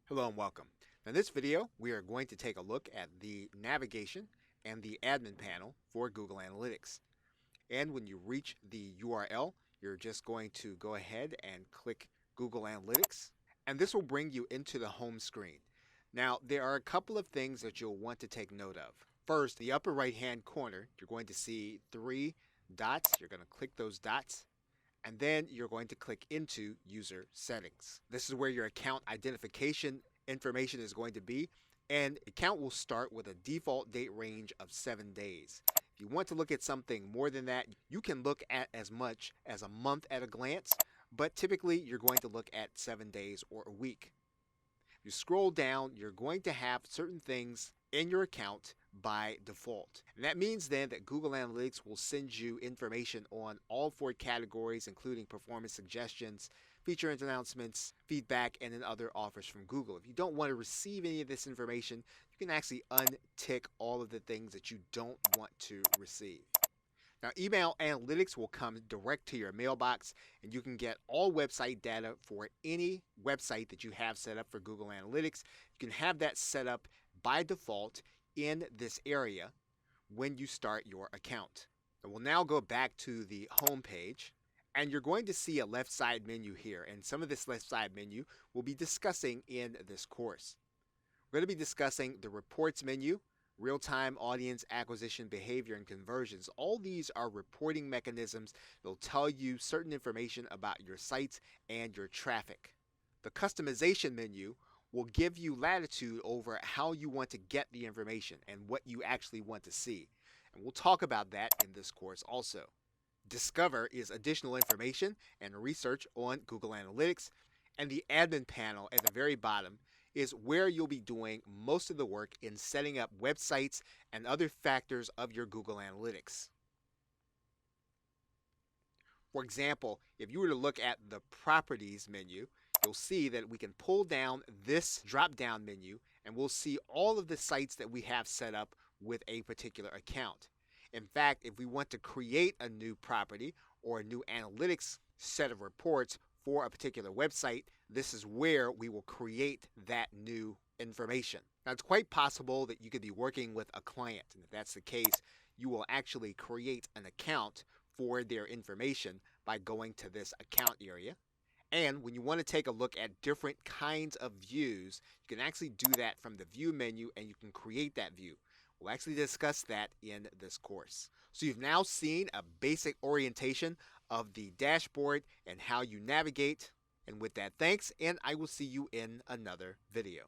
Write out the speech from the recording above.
Hello and welcome. In this video, we are going to take a look at the navigation and the admin panel for Google Analytics. And when you reach the URL, you're just going to go ahead and click Google Analytics, and this will bring you into the home screen. Now, there are a couple of things that you'll want to take note of. First, the upper right-hand corner, you're going to see three dots. You're going to click those dots, and then you're going to click into user settings. This is where your account identification information is going to be, and account will start with a default date range of 7 days. If you want to look at something more than that, you can look at as much as a month at a glance, but typically you're going to look at 7 days or a week. If you scroll down, you're going to have certain things in your account by default. And that means then that Google Analytics will send you information on all 4 categories, including performance suggestions, feature announcements, feedback, and then other offers from Google. If you don't want to receive any of this information, you can actually untick all of the things that you don't want to receive. Now, email analytics will come direct to your mailbox, and you can get all website data for any website that you have set up for Google Analytics. You can have that set up by default in this area when you start your account. And we'll now go back to the home page, and you're going to see a left side menu here, and some of this left side menu we'll be discussing in this course. We're going to be discussing the reports menu, real-time audience acquisition behavior and conversions. All these are reporting mechanisms that will tell you certain information about your sites and your traffic. The customization menu will give you latitude over how you want to get the information and what you actually want to see. And we'll talk about that in this course also. Discover is additional information and research on Google Analytics. And the admin panel at the very bottom is where you'll be doing most of the work in setting up websites and other factors of your Google Analytics. For example, if you were to look at the properties menu, you'll see that we can pull down this drop-down menu and we'll see all of the sites that we have set up with a particular account. In fact, if we want to create a new property or a new analytics set of reports for a particular website, this is where we will create that new information. Now, it's quite possible that you could be working with a client, and if that's the case, you will actually create an account for their information by going to this account area. And when you want to take a look at different kinds of views, you can actually do that from the view menu, and you can create that view. We'll actually discuss that in this course. So you've now seen a basic orientation of the dashboard and how you navigate. And with that, thanks, and I will see you in another video.